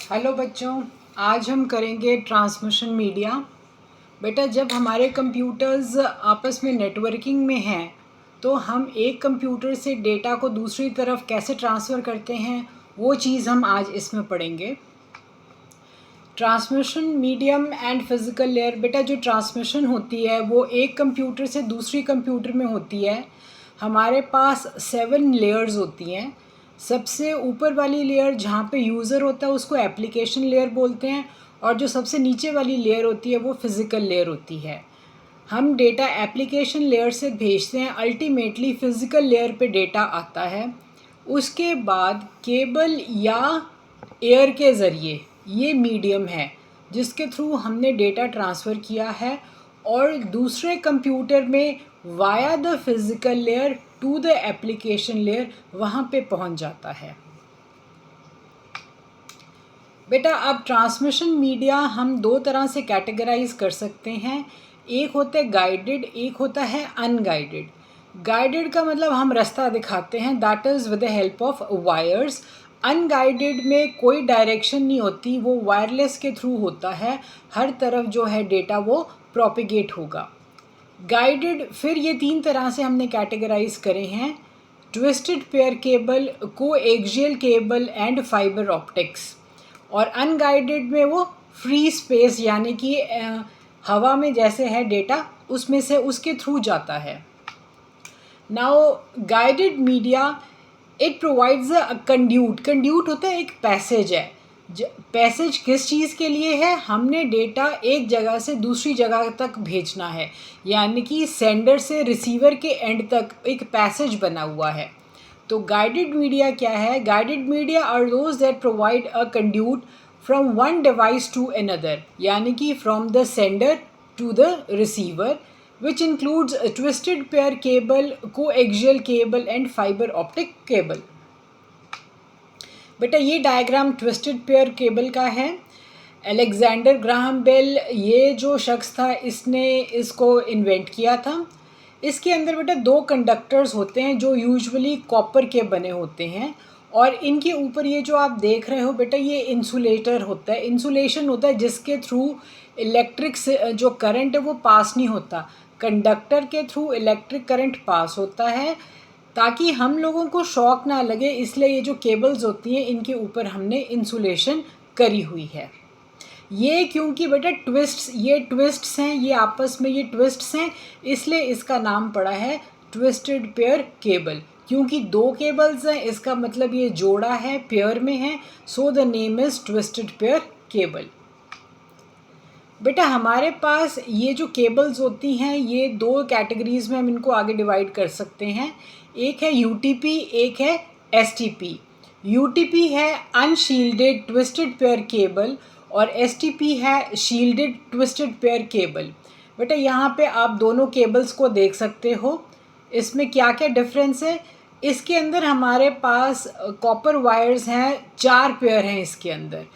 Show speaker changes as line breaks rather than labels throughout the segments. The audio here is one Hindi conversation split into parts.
हेलो बच्चों, आज हम करेंगे ट्रांसमिशन मीडिया। बेटा, जब हमारे कंप्यूटर्स आपस में नेटवर्किंग में हैं तो हम एक कंप्यूटर से डेटा को दूसरी तरफ कैसे ट्रांसफ़र करते हैं, वो चीज़ हम आज इसमें पढ़ेंगे। Transmission medium and physical layer. बेटा, जो ट्रांसमिशन होती है वो एक कंप्यूटर से दूसरी कंप्यूटर में होती है। हमारे पास 7 लेयर्स होती हैं। सबसे ऊपर वाली लेयर जहाँ पे यूज़र होता है उसको एप्लीकेशन लेयर बोलते हैं, और जो सबसे नीचे वाली लेयर होती है वो फिज़िकल लेयर होती है। हम डेटा एप्लीकेशन लेयर से भेजते हैं, अल्टीमेटली फ़िज़िकल लेयर पे डेटा आता है। उसके बाद केबल या एयर के ज़रिए, ये मीडियम है जिसके थ्रू हमने डेटा ट्रांसफ़र किया है, और दूसरे कंप्यूटर में via the physical layer to the application layer वहाँ पे पहुँच जाता है। बेटा, अब ट्रांसमिशन मीडिया हम दो तरह से कैटेगराइज कर सकते हैं। एक होता है गाइडेड, एक होता है अनगाइडेड। गाइडेड का मतलब हम रास्ता दिखाते हैं, that is with the help of wires. Unguided में कोई डायरेक्शन नहीं होती, वो वायरलेस के थ्रू होता है। हर तरफ जो है डेटा वो प्रोपिगेट होगा। गाइडेड फिर ये 3 तरह से हमने कैटेगराइज करे हैं: twisted pair cable, coaxial cable and fibre optics. और अनगाइडेड में वो फ्री स्पेस, यानी कि हवा में जैसे है डेटा उसमें से उसके थ्रू जाता है। Now guided media, it provides a conduit. Conduit होता है एक पैसेज है। पैसेज किस चीज़ के लिए है? हमने डेटा एक जगह से दूसरी जगह तक भेजना है, यानी कि सेंडर से रिसीवर के एंड तक एक पैसेज बना हुआ है। तो गाइडेड मीडिया क्या है? Guided media are those that provide a conduit from one device to another, यानी कि from the sender to the receiver, which includes a twisted pair cable, coaxial cable and fiber optic cable. बेटा, ये डायग्राम ट्विस्टेड पेयर केबल का है। अलेक्जेंडर ग्राहम बेल, ये जो शख्स था, इसने इसको इन्वेंट किया था। इसके अंदर बेटा 2 कंडक्टर्स होते हैं जो यूजुअली कॉपर के बने होते हैं, और इनके ऊपर ये जो आप देख रहे हो बेटा, ये इंसुलेटर होता है, इंसुलेशन होता है जिसके थ्रू इलेक्ट्रिक से जो करंट है वो पास नहीं होता। कंडक्टर के थ्रू इलेक्ट्रिक करंट पास होता है ताकि हम लोगों को शॉक ना लगे, इसलिए ये जो केबल्स होती हैं इनके ऊपर हमने इंसुलेशन करी हुई है। ये क्योंकि बेटा ये ट्विस्ट्स हैं, ये आपस में ये ट्विस्ट्स हैं, इसलिए इसका नाम पड़ा है ट्विस्टेड पेयर केबल। क्योंकि 2 केबल्स हैं, इसका मतलब ये जोड़ा है, पेयर में है, so the name is twisted pair cable. बेटा, हमारे पास ये जो केबल्स होती हैं ये 2 कैटेगरीज़ में हम इनको आगे डिवाइड कर सकते हैं। एक है यूटीपी, एक है एसटीपी। यूटीपी है अनशील्डेड ट्विस्टेड पेयर केबल, और एसटीपी है शील्डेड ट्विस्टेड पेयर केबल। बेटा, यहाँ पे आप दोनों केबल्स को देख सकते हो। इसमें क्या क्या डिफरेंस है? इसके अंदर हमारे पास कॉपर वायर्स हैं, 4 पेयर हैं इसके अंदर,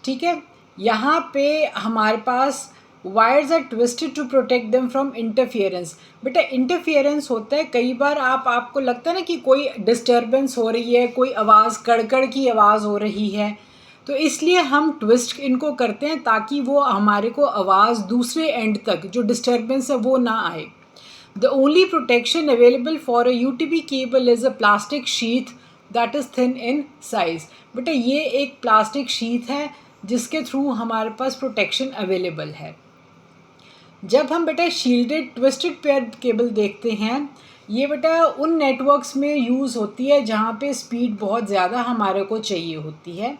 ठीक है। यहाँ पे हमारे पास wires are twisted to protect them from interference. बेटा, इंटरफियरेंस होता है कई बार आपको लगता है ना कि कोई डिस्टर्बेंस हो रही है, कोई आवाज़, कड़कड़ की आवाज़ हो रही है, तो इसलिए हम ट्विस्ट इनको करते हैं ताकि वो हमारे को आवाज़ दूसरे एंड तक जो डिस्टर्बेंस है वो ना आए। The only protection available for a UTP cable is a plastic sheath that is thin in size. बेटा, ये एक प्लास्टिक शीथ है जिसके थ्रू हमारे पास प्रोटेक्शन अवेलेबल है। जब हम बेटा शील्डेड ट्विस्टेड पेयर केबल देखते हैं, ये बेटा उन नेटवर्क्स में यूज़ होती है जहाँ पे स्पीड बहुत ज़्यादा हमारे को चाहिए होती है।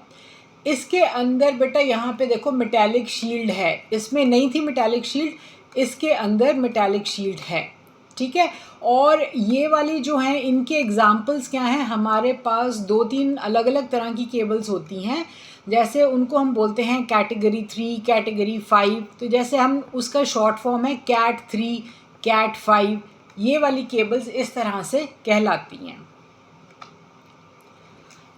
इसके अंदर बेटा यहाँ पे देखो मेटालिक शील्ड है, इसमें नहीं थी मेटालिक शील्ड, इसके अंदर मेटालिक शील्ड है, ठीक है। और ये वाली जो हैं इनके एग्जाम्पल्स क्या हैं? हमारे पास 2-3 अलग अलग तरह की केबल्स होती हैं, जैसे उनको हम बोलते हैं कैटेगरी 3, कैटेगरी 5। तो जैसे हम उसका शॉर्ट फॉर्म है कैट 3, कैट 5, ये वाली केबल्स इस तरह से कहलाती हैं।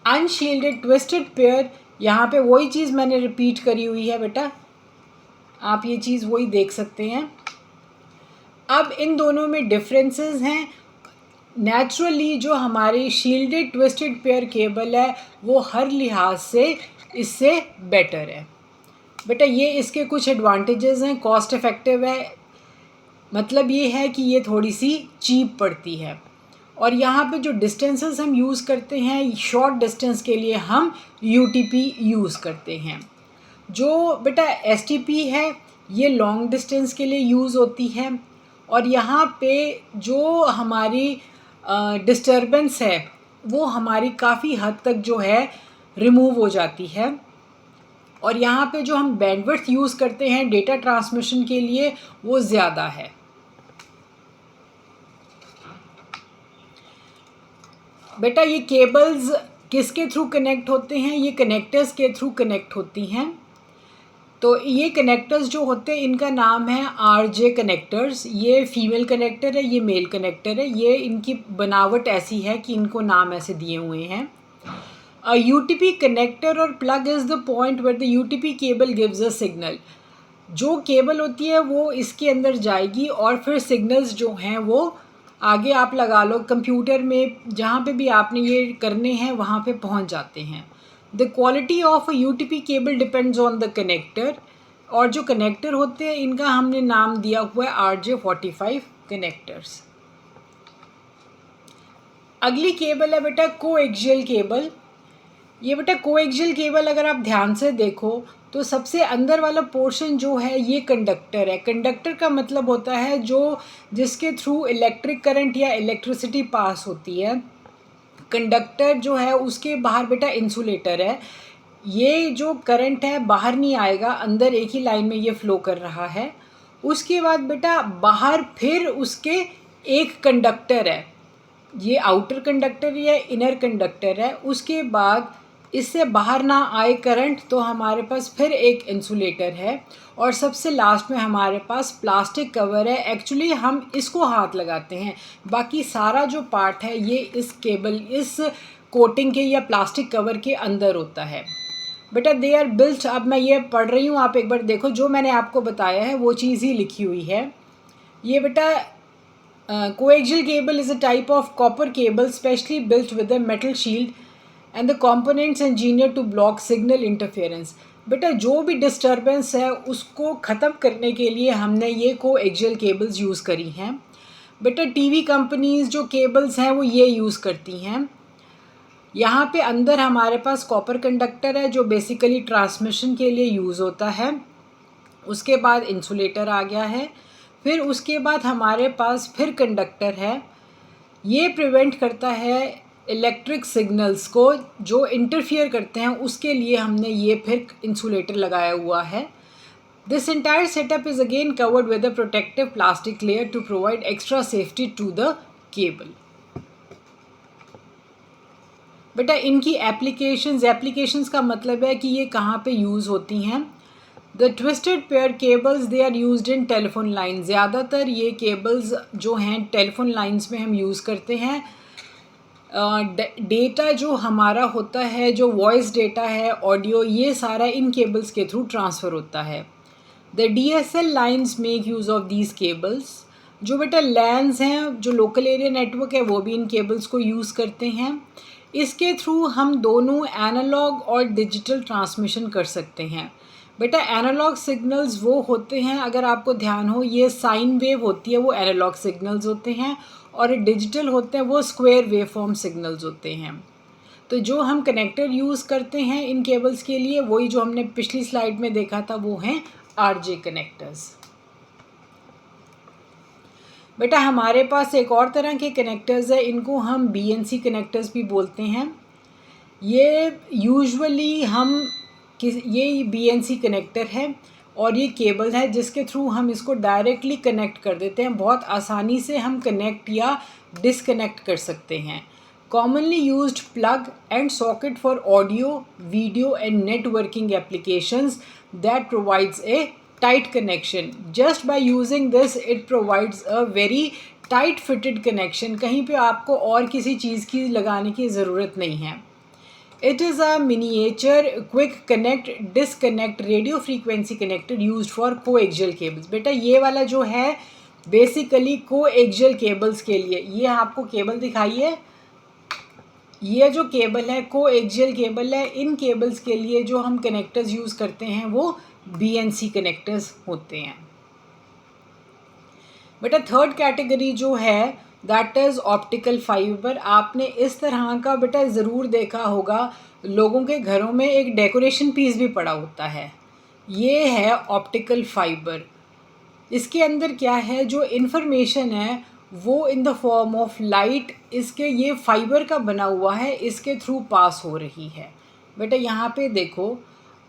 अनशील्डेड ट्विस्टेड पेयर, यहाँ पे वही चीज़ मैंने रिपीट करी हुई है बेटा, आप ये चीज़ वही देख सकते हैं। अब इन दोनों में डिफरेंसेस हैं। नेचुरली जो हमारी शील्डेड ट्विस्टेड पेयर केबल है वो हर लिहाज से इससे बेटर है। बेटा ये इसके कुछ एडवांटेजेस हैं। कॉस्ट इफ़ेक्टिव है, मतलब ये है कि ये थोड़ी सी चीप पड़ती है। और यहाँ पे जो डिस्टेंसेस हम यूज़ करते हैं, शॉर्ट डिस्टेंस के लिए हम UTP यूज़ करते हैं। जो बेटा STP है ये लॉन्ग डिस्टेंस के लिए यूज़ होती है। और यहाँ पे जो हमारी डिस्टरबेंस है वो हमारी काफ़ी हद तक जो है रिमूव हो जाती है। और यहाँ पे जो हम बैंडविड्थ यूज़ करते हैं डेटा ट्रांसमिशन के लिए वो ज़्यादा है। बेटा ये केबल्स किसके थ्रू कनेक्ट होते हैं? ये कनेक्टर्स के थ्रू कनेक्ट होती हैं। तो ये कनेक्टर्स जो होते हैं इनका नाम है RJ कनेक्टर्स। ये फीमेल कनेक्टर है, ये मेल कनेक्टर है। ये इनकी बनावट ऐसी है कि इनको नाम ऐसे दिए हुए हैं। A UTP connector or plug is the point where the UTP cable gives a signal। जो केबल होती है वो इसके अंदर जाएगी और फिर सिग्नल्स जो हैं वो आगे आप लगा लो कंप्यूटर में, जहाँ पे भी आपने ये करने हैं वहाँ पे पहुँच जाते हैं। The quality of a UTP cable depends on the connector. और जो कनेक्टर होते हैं इनका हमने नाम दिया हुआ है RJ45 कनेक्टर्स। अगली केबल है बेटा कोएक्सियल केबल। ये बेटा कोएक्सियल केबल अगर आप ध्यान से देखो तो सबसे अंदर वाला पोर्शन जो है ये कंडक्टर है। कंडक्टर का मतलब होता है जो जिसके थ्रू इलेक्ट्रिक करंट या इलेक्ट्रिसिटी पास होती है। कंडक्टर जो है उसके बाहर बेटा इंसुलेटर है। ये जो करंट है बाहर नहीं आएगा, अंदर एक ही लाइन में ये फ़्लो कर रहा है। उसके बाद बेटा बाहर फिर उसके एक कंडक्टर है, ये आउटर कंडक्टर या इनर कंडक्टर है। उसके बाद इससे बाहर ना आए करंट तो हमारे पास फिर एक इंसुलेटर है। और सबसे लास्ट में हमारे पास प्लास्टिक कवर है। एक्चुअली हम इसको हाथ लगाते हैं, बाकी सारा जो पार्ट है ये इस केबल इस कोटिंग के या प्लास्टिक कवर के अंदर होता है। बेटा दे आर बिल्ट, अब मैं ये पढ़ रही हूँ, आप एक बार देखो, जो मैंने आपको बताया है वो चीज़ ही लिखी हुई है। ये बेटा coaxial cable is a type of copper cable specially built with a metal shield and the components engineered to block signal interference। बेटा जो भी डिस्टर्बेंस है उसको ख़त्म करने के लिए हमने ये कोएक्सियल केबल्स यूज़ करी हैं। बेटा टीवी कंपनीज़ जो केबल्स हैं वो ये यूज़ करती हैं। यहाँ पे अंदर हमारे पास कॉपर कंडक्टर है जो बेसिकली ट्रांसमिशन के लिए यूज़ होता है। उसके बाद इंसुलेटर आ गया है, फिर उसके बाद हमारे पास फिर कंडक्टर है। ये प्रिवेंट करता है इलेक्ट्रिक सिग्नल्स को जो इंटरफियर करते हैं, उसके लिए हमने ये फिर इंसुलेटर लगाया हुआ है। This entire setup is again covered with a protective plastic layer to provide extra safety to the cable. बेटा इनकी एप्लीकेशंस का मतलब है कि ये कहाँ पे यूज़ होती हैं। The twisted pair cables they are used in telephone line. ज़्यादातर ये केबल्स जो हैं टेलीफोन लाइंस में हम यूज़ करते हैं। डेटा जो हमारा होता है, जो वॉइस डेटा है, ऑडियो, ये सारा इन केबल्स के थ्रू ट्रांसफ़र होता है। The DSL lines make use of these cables. जो बेटा लैंस हैं, जो लोकल एरिया नेटवर्क है, वो भी इन केबल्स को यूज़ करते हैं। इसके थ्रू हम दोनों एनालॉग और डिजिटल ट्रांसमिशन कर सकते हैं। बेटा एनालॉग सिग्नल्स वो होते हैं, अगर आपको ध्यान हो, ये साइन वेव होती है वो एनालॉग सिग्नल्स होते हैं, और डिजिटल होते हैं वो स्क्वायर वेव फॉर्म सिग्नल्स होते हैं। तो जो हम कनेक्टर यूज़ करते हैं इन केबल्स के लिए, वही जो हमने पिछली स्लाइड में देखा था, वो हैं RJ कनेक्टर्स। बेटा हमारे पास एक और तरह के कनेक्टर्स है, इनको हम BNC कनेक्टर्स भी बोलते हैं। ये यूजुअली ये BNC कनेक्टर है और ये केबल है जिसके थ्रू हम इसको डायरेक्टली कनेक्ट कर देते हैं। बहुत आसानी से हम कनेक्ट या डिसकनेक्ट कर सकते हैं। Commonly used plug and socket for audio, video and networking applications that provides a tight connection. Just by using this it provides a very tight fitted connection। कहीं पे आपको और किसी चीज़ की लगाने की ज़रूरत नहीं है। It is a miniature quick connect disconnect radio frequency connector used for coaxial cables। बेटा ये वाला जो है बेसिकली coaxial cables के लिए, ये आपको केबल दिखाई है, ये जो केबल है कोएक्सियल केबल है। इन केबल्स के लिए जो हम कनेक्टर्स यूज़ करते हैं वो BNC कनेक्टर्स होते हैं। बेटा थर्ड कैटेगरी जो है दैट इज़ ऑप्टिकल फाइबर। आपने इस तरह का बेटा ज़रूर देखा होगा, लोगों के घरों में एक डेकोरेशन पीस भी पड़ा होता है, ये है ऑप्टिकल फाइबर। इसके अंदर क्या है, जो इन्फॉर्मेशन है वो इन द फॉर्म ऑफ लाइट इसके ये फाइबर का बना हुआ है, इसके थ्रू पास हो रही है। बेटा यहाँ पे देखो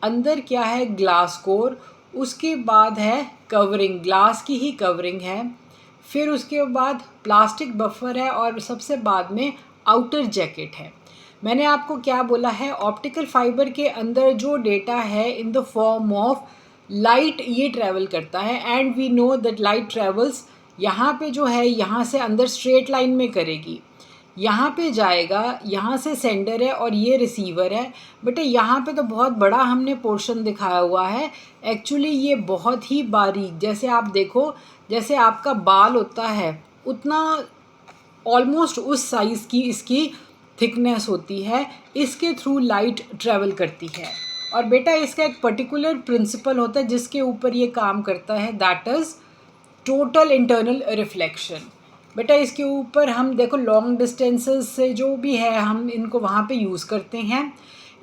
अंदर क्या है, ग्लास कोर, उसके बाद है कवरिंग, ग्लास की ही कवरिंग है, फिर उसके बाद प्लास्टिक बफर है और सबसे बाद में आउटर जैकेट है। मैंने आपको क्या बोला है, ऑप्टिकल फाइबर के अंदर जो डेटा है in the form of light ये ट्रैवल करता है and we know that light travels, यहाँ पे जो है यहाँ से अंदर स्ट्रेट लाइन में करेगी, यहाँ पे जाएगा, यहाँ से सेंडर है और ये रिसीवर है। बेटा यहाँ पे तो बहुत बड़ा हमने पोर्शन दिखाया हुआ है, एक्चुअली ये बहुत ही बारीक, जैसे आप देखो जैसे आपका बाल होता है उतना ऑलमोस्ट उस साइज़ की इसकी थिकनेस होती है, इसके थ्रू लाइट ट्रैवल करती है। और बेटा इसका एक पर्टिकुलर प्रिंसिपल होता है जिसके ऊपर ये काम करता है, that is total internal reflection. बेटा इसके ऊपर हम देखो लॉन्ग डिस्टेंसेस से जो भी है हम इनको वहाँ पे यूज़ करते हैं,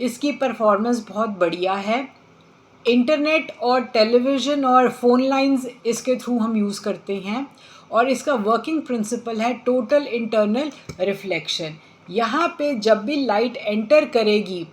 इसकी परफॉर्मेंस बहुत बढ़िया है। इंटरनेट और टेलीविज़न और फ़ोन लाइंस इसके थ्रू हम यूज़ करते हैं और इसका वर्किंग प्रिंसिपल है टोटल इंटरनल रिफ्लेक्शन। यहाँ पे जब भी लाइट एंटर करेगी,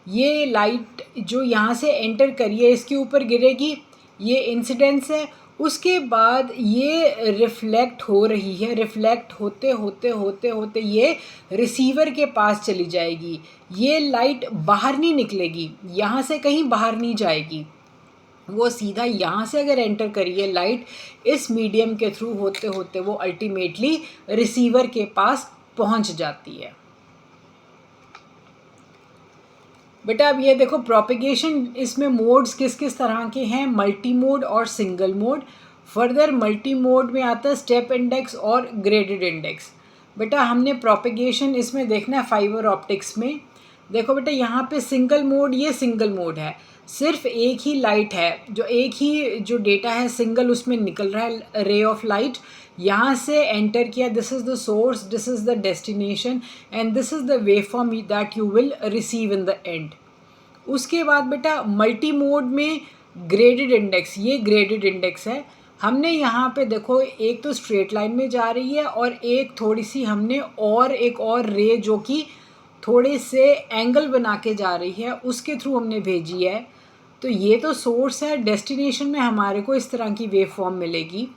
ये लाइट जो यहाँ से एंटर करी है इसके ऊपर गिरेगी, ये इंसिडेंस है, उसके बाद ये रिफ्लेक्ट हो रही है, रिफ्लेक्ट होते होते होते होते ये रिसीवर के पास चली जाएगी। ये लाइट बाहर नहीं निकलेगी, यहाँ से कहीं बाहर नहीं जाएगी, वो सीधा यहाँ से अगर एंटर करिए लाइट इस मीडियम के थ्रू होते होते वो अल्टीमेटली रिसीवर के पास पहुँच जाती है। बेटा अब ये देखो प्रोपिगेशन, इसमें मोड्स किस किस तरह के हैं, मल्टी मोड और single mode. Further multi mode में आता है स्टेप इंडेक्स और ग्रेडेड इंडेक्स। बेटा हमने प्रोपिगेशन इसमें देखना है फाइबर ऑप्टिक्स में। देखो बेटा यहाँ पे सिंगल मोड, ये सिंगल मोड है, सिर्फ एक ही लाइट है, जो एक ही जो डेटा है सिंगल उसमें निकल रहा है, रे ऑफ लाइट यहाँ से एंटर किया, this is the source, this is the destination and this is the wave form that you will receive in the end. उसके बाद बेटा मल्टी मोड में ग्रेडेड इंडेक्स, ये ग्रेडेड इंडेक्स है। हमने यहाँ पे देखो एक तो स्ट्रेट लाइन में जा रही है और एक थोड़ी सी हमने और एक और रे जो कि थोड़े से एंगल बना के जा रही है उसके थ्रू हमने भेजी है। तो ये तो सोर्स है, डेस्टिनेशन में हमारे को इस तरह की वेव फॉर्म मिलेगी।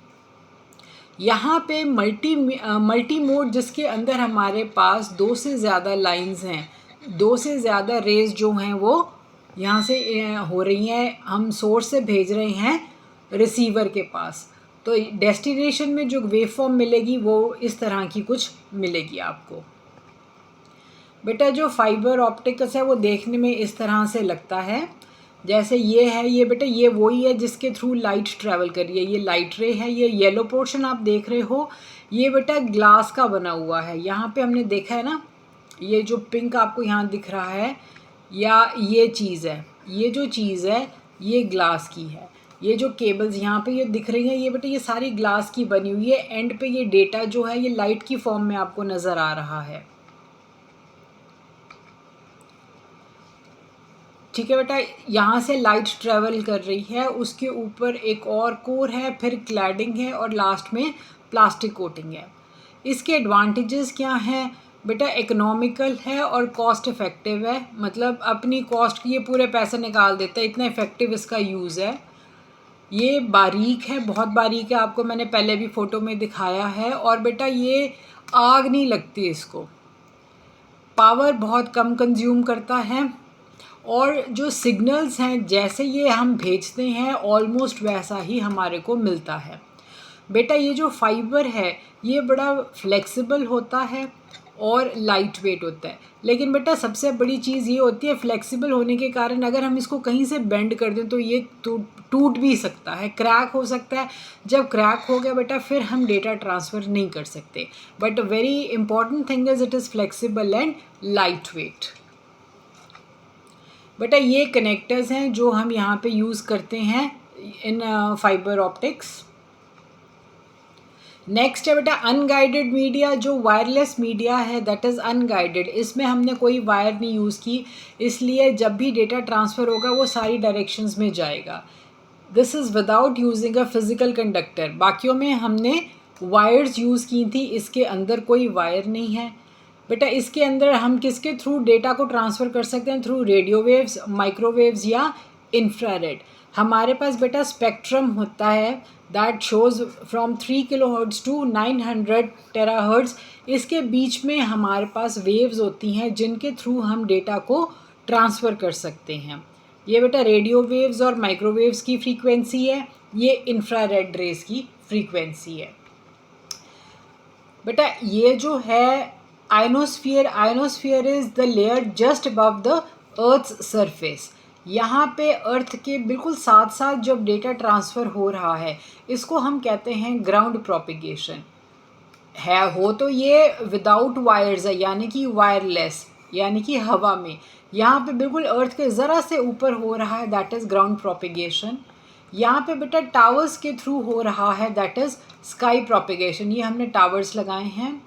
यहाँ पे मल्टी मोड जिसके अंदर हमारे पास दो से ज़्यादा लाइंस हैं, दो से ज़्यादा रेज जो हैं वो यहाँ से हो रही हैं, हम सोर्स से भेज रहे हैं रिसीवर के पास, तो डेस्टिनेशन में जो वेव फॉर्म मिलेगी वो इस तरह की कुछ मिलेगी आपको। बेटा जो फाइबर ऑप्टिक्स है वो देखने में इस तरह से लगता है, जैसे ये है, ये बेटा ये वही है जिसके थ्रू लाइट ट्रैवल कर रही है, ये लाइट रे है। ये येलो पोर्शन आप देख रहे हो ये बेटा ग्लास का बना हुआ है। यहाँ पे हमने देखा है ना, ये जो पिंक आपको यहाँ दिख रहा है या ये चीज़ है, ये जो चीज़ है ये ग्लास की है। ये जो केबल्स यहाँ पे ये दिख रही हैं ये बेटा ये सारी ग्लास की बनी हुई है। एंड पे ये डेटा जो है ये लाइट की फॉर्म में आपको नज़र आ रहा है। ठीक है बेटा, यहाँ से लाइट ट्रैवल कर रही है, उसके ऊपर एक और कोर है, फिर क्लैडिंग है और लास्ट में प्लास्टिक कोटिंग है। इसके एडवांटेजेस क्या हैं बेटा, इकोनॉमिकल है और कॉस्ट इफ़ेक्टिव है, मतलब अपनी कॉस्ट की ये पूरे पैसे निकाल देता है, इतना इफ़ेक्टिव इसका यूज़ है। ये बारीक है, बहुत बारीक है, आपको मैंने पहले भी फ़ोटो में दिखाया है। और बेटा ये आग नहीं लगती इसको, पावर बहुत कम कंज्यूम करता है और जो सिग्नल्स हैं जैसे ये हम भेजते हैं ऑलमोस्ट वैसा ही हमारे को मिलता है। बेटा ये जो फाइबर है ये बड़ा फ्लेक्सिबल होता है और लाइट वेट होता है। लेकिन बेटा सबसे बड़ी चीज़ ये होती है फ्लेक्सिबल होने के कारण अगर हम इसको कहीं से बेंड कर दें तो ये टूट भी सकता है, क्रैक हो सकता है। जब क्रैक हो गया बेटा फिर हम डेटा ट्रांसफ़र नहीं कर सकते। But very important thing is it is flexible and light weight. बेटा ये कनेक्टर्स हैं जो हम यहाँ पे यूज़ करते हैं इन फाइबर ऑप्टिक्स। नेक्स्ट है बेटा अनगाइडेड मीडिया। जो वायरलेस मीडिया है दैट इज़ अनगाइडेड, इसमें हमने कोई वायर नहीं यूज़ की, इसलिए जब भी डेटा ट्रांसफ़र होगा वो सारी डायरेक्शंस में जाएगा। This is without using a physical conductor. बाकियों में हमने वायर्स यूज़ की थी, इसके अंदर कोई वायर नहीं है। बेटा इसके अंदर हम किसके थ्रू डेटा को ट्रांसफ़र कर सकते हैं? थ्रू रेडियो वेव्स, माइक्रोवेव्स या इंफ्रारेड। हमारे पास बेटा स्पेक्ट्रम होता है that shows from 3 kilohertz to 900 terahertz. इसके बीच में हमारे पास वेव्स होती हैं जिनके थ्रू हम डेटा को ट्रांसफ़र कर सकते हैं। ये बेटा रेडियो वेव्स और माइक्रोवेव्स की फ्रीक्वेंसी है, ये इंफ्रारेड रेज की फ्रीक्वेंसी है। बेटा ये जो है ionosphere, ionosphere is the layer just above the earth's surface. यहाँ पे अर्थ के बिल्कुल साथ साथ जब डेटा ट्रांसफ़र हो रहा है इसको हम कहते हैं ग्राउंड प्रोपिगेशन है। हो तो ये विदाउट वायर्स है, यानी कि वायरलेस, यानी कि हवा में। यहाँ पे बिल्कुल अर्थ के ज़रा से ऊपर हो रहा है, दैट इज़ ग्राउंड प्रोपिगेशन। यहाँ पे बेटा टावर्स के थ्रू हो रहा है, दैट इज़ स्काई प्रोपिगेशन। ये हमने टावर्स लगाए हैं।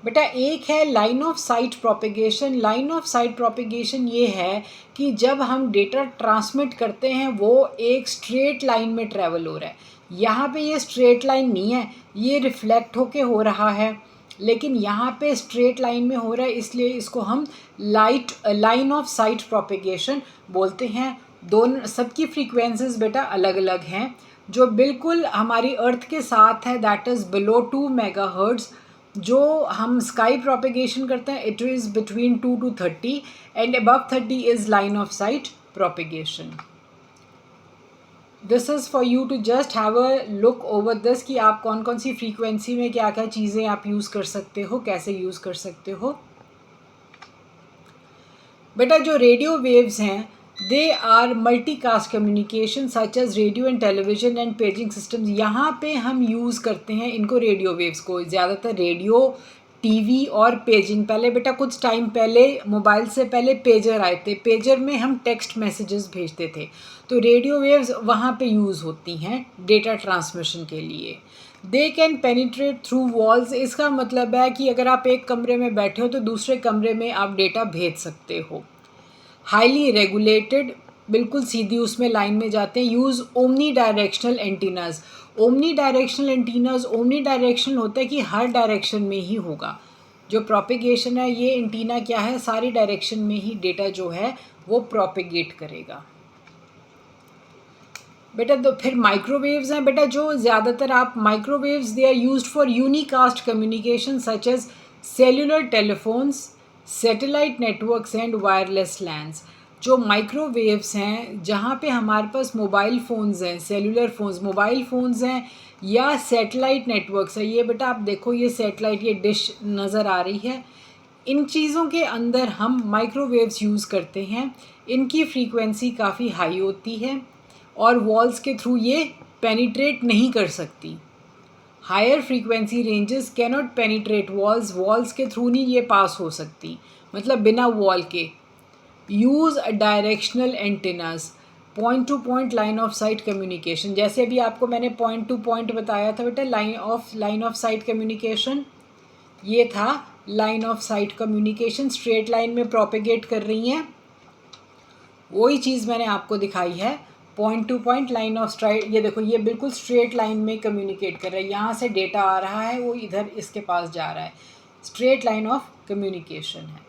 बेटा एक है line of sight propagation. Line of sight propagation ये है कि जब हम डेटा ट्रांसमिट करते हैं वो एक स्ट्रेट लाइन में ट्रैवल हो रहा है। यहाँ पे ये स्ट्रेट लाइन नहीं है, ये रिफ्लेक्ट होके हो रहा है, लेकिन यहाँ पे स्ट्रेट लाइन में हो रहा है, इसलिए इसको हम लाइन ऑफ साइट प्रोपिगेशन बोलते हैं। दोनों सबकी फ्रीक्वेंसीज बेटा अलग अलग हैं। जो बिल्कुल हमारी अर्थ के साथ है दैट इज़ बिलो 2 मेगाहर्ट्ज़। जो हम स्काई प्रोपिगेशन करते हैं it is between 2 to 30 and above 30 is line of sight propagation. This is for you to just have a look over this कि आप कौन कौन सी फ्रीक्वेंसी में क्या क्या चीज़ें आप यूज़ कर सकते हो, कैसे यूज़ कर सकते हो। बेटा जो रेडियो वेव्स हैं they are multicast communication such as radio and television and paging systems. यहाँ पे हम यूज़ करते हैं इनको रेडियो वेव्स को, ज़्यादातर रेडियो, टीवी और पेजिंग। पहले बेटा कुछ टाइम पहले मोबाइल से पहले पेजर आए थे, पेजर में हम टेक्स्ट मैसेजेस भेजते थे, तो रेडियो वेव्स वहाँ पे यूज़ होती हैं डेटा ट्रांसमिशन के लिए। They can penetrate through walls. इसका मतलब है कि अगर आप एक कमरे में बैठे हो तो दूसरे कमरे में आप डेटा भेज सकते हो। हाईली रेगुलेटेड, बिल्कुल सीधी उसमें लाइन में जाते हैं। Use omni directional antennas. Omni directional antennas, omni directional होता है कि हर डायरेक्शन में ही होगा। जो प्रोपिगेशन है ये एंटीना क्या है, सारी डायरेक्शन में ही डेटा जो है वो प्रोपिगेट करेगा। बेटा तो फिर माइक्रोवेव्स हैं बेटा, जो ज़्यादातर आप microwaves they are used for unicast communication such as cellular telephones, satellite networks and wireless lands. जो माइक्रोवेव्स हैं जहाँ पे हमारे पास मोबाइल फ़ोन्स हैं, सेलुलर फ़ोन्स, मोबाइल फ़ोन्स हैं या सैटेलाइट नेटवर्क्स है। ये बेटा आप देखो ये सैटेलाइट, ये डिश नज़र आ रही है, इन चीज़ों के अंदर हम माइक्रोवेव्स यूज़ करते हैं। इनकी फ्रीक्वेंसी काफ़ी हाई होती है और वॉल्स के थ्रू ये पेनिट्रेट नहीं कर सकती। Higher frequency ranges cannot penetrate walls, walls के थ्रू नहीं ये पास हो सकती, मतलब बिना वॉल के। Use directional antennas, point to point line of sight communication. जैसे अभी आपको मैंने पॉइंट टू पॉइंट बताया था बेटा, लाइन ऑफ साइट कम्युनिकेशन, ये था line of sight communication, straight line में प्रोपेगेट कर रही हैं, वही चीज़ मैंने आपको दिखाई है point to point line of site. ये देखो ये बिल्कुल स्ट्रेट लाइन में कम्युनिकेट कर रहा है, यहाँ से डेटा आ रहा है वो इधर इसके पास जा रहा है, स्ट्रेट लाइन ऑफ कम्युनिकेशन है।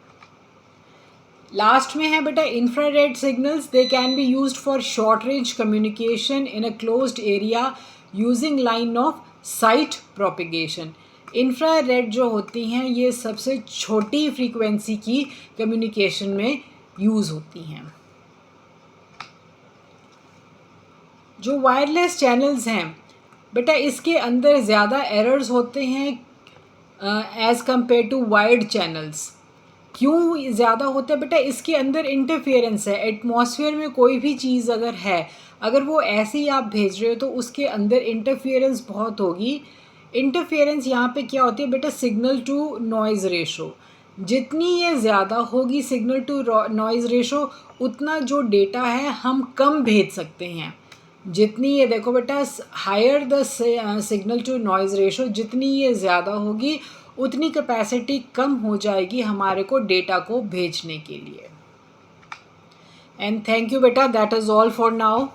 लास्ट में है बेटा infrared signals. They can be used for short range communication in a closed area using line of sight propagation. Infrared जो होती हैं ये सबसे छोटी फ्रीक्वेंसी की कम्युनिकेशन में यूज़ होती हैं। जो वायरलेस चैनल्स हैं बेटा इसके अंदर ज़्यादा एरर्स होते हैं as compare to wide channels. क्यों ज़्यादा होता है बेटा? इसके अंदर इंटरफेरेंस है। एटमॉस्फेयर में कोई भी चीज़ अगर है, अगर वो ऐसे ही आप भेज रहे हो तो उसके अंदर इंटरफेरेंस बहुत होगी। इंटरफेरेंस यहाँ पे क्या होती है बेटा? Signal to noise ratio. जितनी ये ज़्यादा होगी सिग्नल टू नॉइज़ रेशो, उतना जो डेटा है हम कम भेज सकते हैं। जितनी ये देखो बेटा, higher the signal to noise ratio, जितनी ये ज़्यादा होगी उतनी कैपेसिटी कम हो जाएगी हमारे को डेटा को भेजने के लिए। एंड थैंक यू बेटा, that is all for now.